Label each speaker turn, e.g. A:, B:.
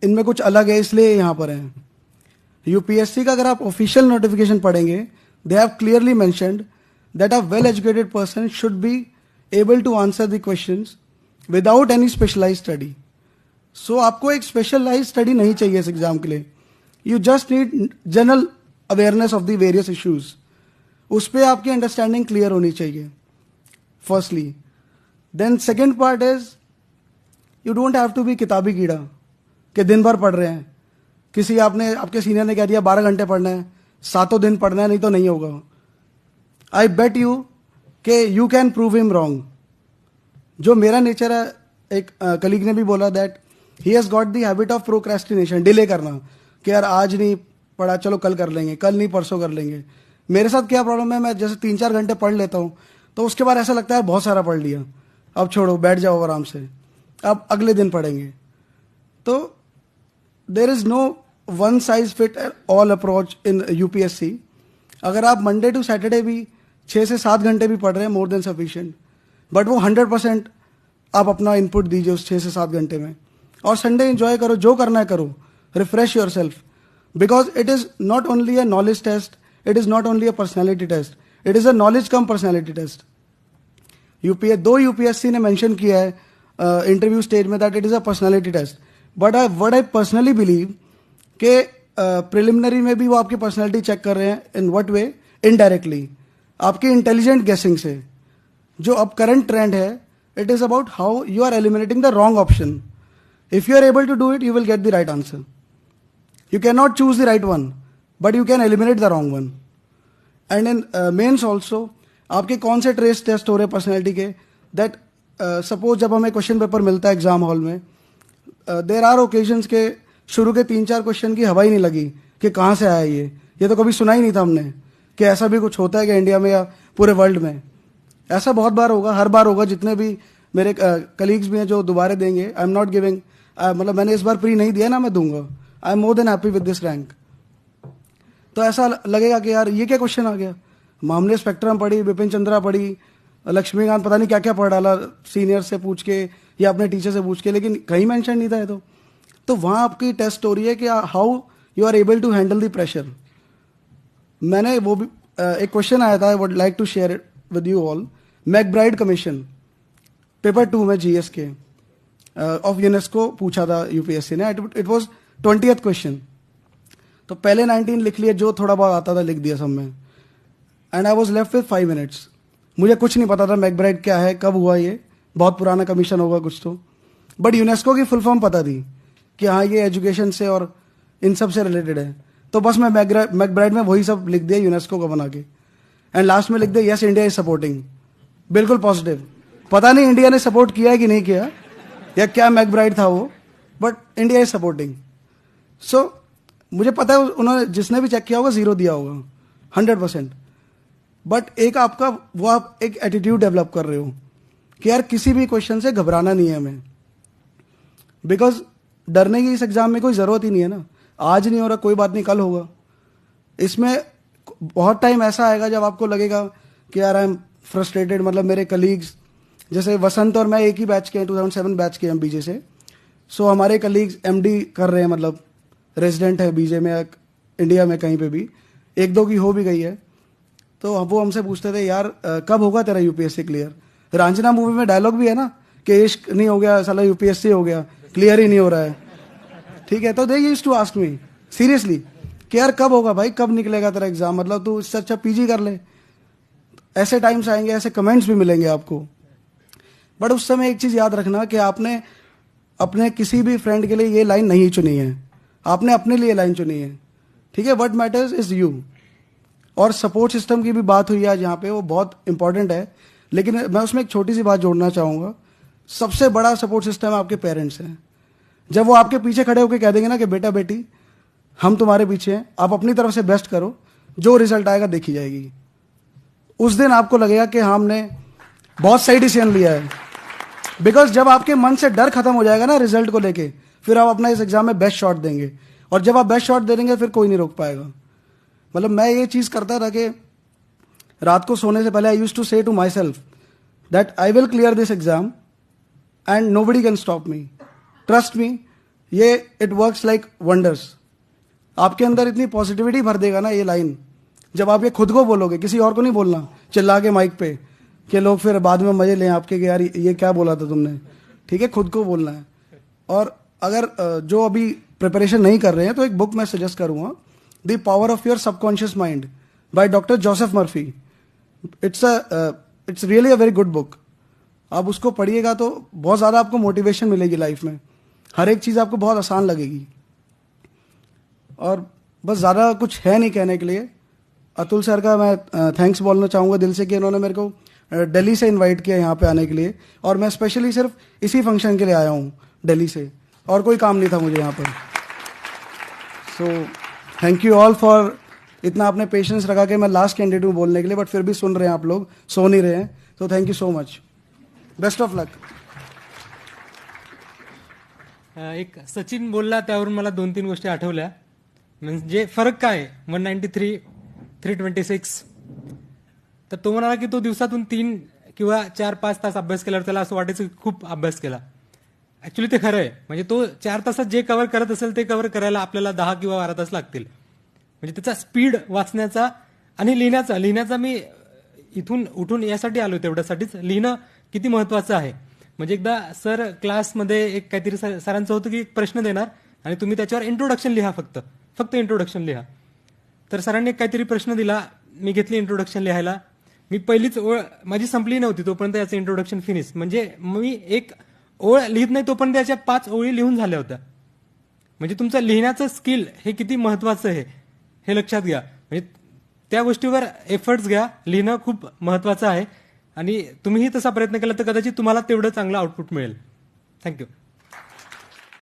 A: इनमें कुछ अलग है इसलिए यहाँ पर है। यूपीएससी का अगर आप ऑफिशियल नोटिफिकेशन पढ़ेंगे, they have clearly mentioned that a well educated person should be able to answer the questions without any specialised study. So आपको एक स्पेशलाइज्ड स्टडी नहीं चाहिए इस एग्जाम के लिए, you just need general awareness of the various issues. उस पर आपकी अंडरस्टैंडिंग क्लियर होनी चाहिए firstly. Then second part is you don't have to be किताबी कीड़ा कि दिन भर पढ़ रहे हैं। किसी आपके सीनियर ने कह दिया 12 घंटे पढ़ना है, सातों दिन पढ़ना है, नहीं तो नहीं होगा। आई बेट यू कि you can prove him wrong. जो मेरा नेचर है, एक कलीग ने भी बोला that he has got the habit of procrastination, delay करना कि यार आज नहीं पढ़ा, चलो कल कर लेंगे, कल नहीं परसों कर लेंगे। मेरे साथ क्या प्रॉब्लम है, मैं जैसे 3-4 घंटे पढ़ लेता हूँ तो उसके बाद ऐसा लगता है बहुत सारा पढ़ लिया, अब छोड़ो, बैठ जाओ आराम से, अब अगले दिन पढ़ेंगे। तो there is no one size fit all approach in UPSC. अगर आप मंडे टू सैटरडे भी 6 से 7 घंटे भी पढ़ रहे हैं, मोर देन सफिशिएंट, बट वो 100% आप अपना इनपुट दीजिए उस 6 से 7 घंटे में। और संडे एंजॉय करो, जो करना है करो, refresh yourself, because it is not only a knowledge test, it is not only a personality test, it is a knowledge cum personality test. UPSC ने मेंशन किया है इंटरव्यू स्टेज में that it is a personality test, but what I personally believe कि preliminary में भी वो आपकी personality check कर रहे हैं। In what way? इनडायरेक्टली, आपकी इंटेलिजेंट गेसिंग से। जो अब करंट ट्रेंड है, it is about how you are eliminating the wrong option. If you are able to do it, you will get the right answer. You cannot choose the right one, but you can eliminate the wrong one. And in mains also, आपके कौन से trace test हो रहे हैं personality के, that suppose जब हमें question paper मिलता है एग्जाम हॉल में, देर आर ओकेजन्स के शुरू के 3-4 क्वेश्चन की हवा ही नहीं लगी कि कहाँ से आया ये तो कभी सुना ही नहीं था हमने कि ऐसा भी कुछ होता है कि इंडिया में या पूरे वर्ल्ड में। ऐसा बहुत बार होगा, हर बार होगा। जितने भी मेरे कलीग्स भी हैं जो दोबारा देंगे, आई एम नॉट गिविंग, मतलब मैंने इस बार प्री नहीं दिया ना, मैं दूंगा। I am more than happy with this rank. तो ऐसा लगेगा कि यार ये क्या क्वेश्चन आ गया। मामले स्पेक्ट्रम पढ़ी, बिपिन चंद्रा पढ़ी, लक्ष्मीकांत पता नहीं क्या क्या पढ़ डाला सीनियर से पूछ के या अपने टीचर से पूछ के, लेकिन कहीं मेंशन नहीं था ये तो वहाँ आपकी टेस्ट हो रही है कि how you are able to handle the pressure. मैंने वो भी एक क्वेश्चन आया था, I would like to share it with you all. McBride commission paper 2 में जीएस के ऑफ यूनेस्को पूछा था यूपीएससी ने। It was 20th question. तो पहले 19 लिख लिए, जो थोड़ा बहुत आता था लिख दिया सब में, and I was left with 5 minutes. मुझे कुछ नहीं पता था मैकब्राइड क्या है, कब हुआ, ये बहुत पुराना कमीशन होगा कुछ तो, बट यूनेस्को की फुल फॉर्म पता थी कि हाँ ये एजुकेशन से और इन सब से रिलेटेड है। तो बस मैं मैकब्राइड में वही सब लिख दिया यूनेस्को का बना के, एंड लास्ट में लिख दिया यस इंडिया इज सपोर्टिंग, बिल्कुल पॉजिटिव। पता नहीं इंडिया ने सपोर्ट किया है कि नहीं किया, या क्या मैकब्राइड था वो, बट इंडिया इज सपोर्टिंग। सो मुझे पता है उन्होंने, जिसने भी चेक किया होगा 0 दिया होगा 100%। बट एक आपका वो आप एक एटीट्यूड डेवलप कर रहे हो कि यार किसी भी क्वेश्चन से घबराना नहीं है हमें, बिकॉज डरने की इस एग्जाम में कोई ज़रूरत ही नहीं है ना। आज नहीं हो रहा, कोई बात नहीं, कल होगा। इसमें बहुत टाइम ऐसा आएगा जब आपको लगेगा कि यार आई एम फ्रस्ट्रेटेड। मतलब मेरे कलीग्स जैसे वसंत और मैं एक ही बैच के हैं, 2007 बैच के हैं बीजे से। सो हमारे कलीग्स एमडी कर रहे हैं, मतलब रेजिडेंट है बीजे में, इंडिया में कहीं पे भी, 1-2 की हो भी गई है। तो वो हमसे पूछते थे यार कब होगा तेरा यूपीएससी क्लियर। रांझना मूवी में डायलॉग भी है ना कि इश्क नहीं हो गया साला यूपीएससी हो गया, क्लियर ही नहीं हो रहा है। ठीक है, तो they used to ask me seriously कि यार कब होगा भाई, कब निकलेगा तेरा एग्जाम, मतलब तू इससे अच्छा पीजी कर ले। ऐसे टाइम्स आएंगे, ऐसे कमेंट्स भी मिलेंगे आपको। बट उस समय एक चीज याद रखना कि आपने अपने किसी भी फ्रेंड के लिए ये लाइन नहीं चुनी है, आपने अपने लिए लाइन चुनी है। ठीक है, व्हाट मैटर्स इज यू। और सपोर्ट सिस्टम की भी बात हुई आज यहाँ पे, वो बहुत इंपॉर्टेंट है। लेकिन मैं उसमें एक छोटी सी बात जोड़ना चाहूँगा। सबसे बड़ा सपोर्ट सिस्टम आपके पेरेंट्स हैं। जब वो आपके पीछे खड़े होकर कह देंगे ना कि बेटा बेटी हम तुम्हारे पीछे हैं, आप अपनी तरफ से बेस्ट करो, जो रिजल्ट आएगा देखी जाएगी, उस दिन आपको लगेगा कि हाँ हमने बहुत सही डिसीजन लिया है। बिकॉज जब आपके मन से डर खत्म हो जाएगा ना रिजल्ट को लेके, फिर आप अपना इस एग्जाम में बेस्ट शॉट देंगे, और जब आप बेस्ट शॉट दे देंगे फिर कोई नहीं रोक पाएगा। मतलब मैं ये चीज़ करता था कि रात को सोने से पहले I used to say to myself that I will clear this exam and nobody can stop me, trust me, ये इट वर्क्स लाइक वंडर्स। आपके अंदर इतनी पॉजिटिविटी भर देगा ना ये लाइन, जब आप ये खुद को बोलोगे, किसी और को नहीं बोलना चिल्ला के माइक पे कि लोग फिर बाद में मजे लें आपके कि यार ये क्या बोला था तुमने। ठीक है, खुद को बोलना है। और अगर जो अभी प्रिपरेशन नहीं कर रहे हैं तो एक बुक मैं सजेस्ट करूंगा, the power of your subconscious mind by doctor Joseph Murphy. It's really a very good book. आप उसको पढ़िएगा तो बहुत ज़्यादा आपको मोटिवेशन मिलेगी लाइफ में, हर एक चीज़ आपको बहुत आसान लगेगी। और बस ज़्यादा कुछ है नहीं कहने के लिए। अतुल सर का मैं थैंक्स बोलना चाहूँगा दिल से कि इन्होंने मेरे को दिल्ली से इनवाइट किया यहाँ पे आने के लिए, और मैं स्पेशली सिर्फ इसी फंक्शन के लिए आया हूँ दिल्ली से, और कोई काम नहीं था मुझे यहाँ पर। So thank you all for इतना आपने पेशेंस रखा कि मैं लास्ट कैंडिडेट हूँ बोलने के लिए, बट फिर भी सुन रहे हैं आप लोग, सो नहीं रहे हैं। तो thank you so much, best of luck.
B: एक सचिन बोलला त्यावरून मला 2-3 गोष्टी आठवल्या. म्हणजे फरक काय 193 326. तर तो म्हणाला की तो दिवसातून 3 किंवा 4-5 तास अभ्यास केल्यावर त्याला असं वाटायचं की खूप अभ्यास केला. ऍक्च्युली ते खरं आहे. म्हणजे तो 4 तासात जे कव्हर करत असेल ते कव्हर करायला आपल्याला 10 किंवा 12 तास लागतील. म्हणजे त्याचा स्पीड वाचण्याचा आणि लिहिण्याचा मी इथून उठून यासाठी आलो, तेवढ्यासाठीच लिहिणं किती महत्वाचं आहे. म्हणजे एकदा सर क्लासमध्ये एक काहीतरी सरांचं होतं की एक प्रश्न देणार आणि तुम्ही त्याच्यावर इंट्रोडक्शन लिहा, फक्त इंट्रोडक्शन लिहा. तर सरांनी एक काहीतरी प्रश्न दिला, मी घेतली इंट्रोडक्शन लिहायला. मी पहिलीच ओळ माझी संपली नव्हती तोपर्यंत याचं इंट्रोडक्शन फिनिश. म्हणजे मी एक ओळ लिहित नाही तोपर्यंत याच्या 5 ओळी लिहून झाल्या होत्या. म्हणजे तुमचं लिहिण्याचं स्किल हे किती महत्वाचं आहे हे लक्षात घ्या. म्हणजे त्या गोष्टीवर एफर्ट्स घ्या. लिहिणं खूप महत्वाचं आहे आणि तुम्हीही तसा प्रयत्न केला तर कदाचित तुम्हाला तेवढं चांगलं आउटपुट मिळेल. थँक्यू.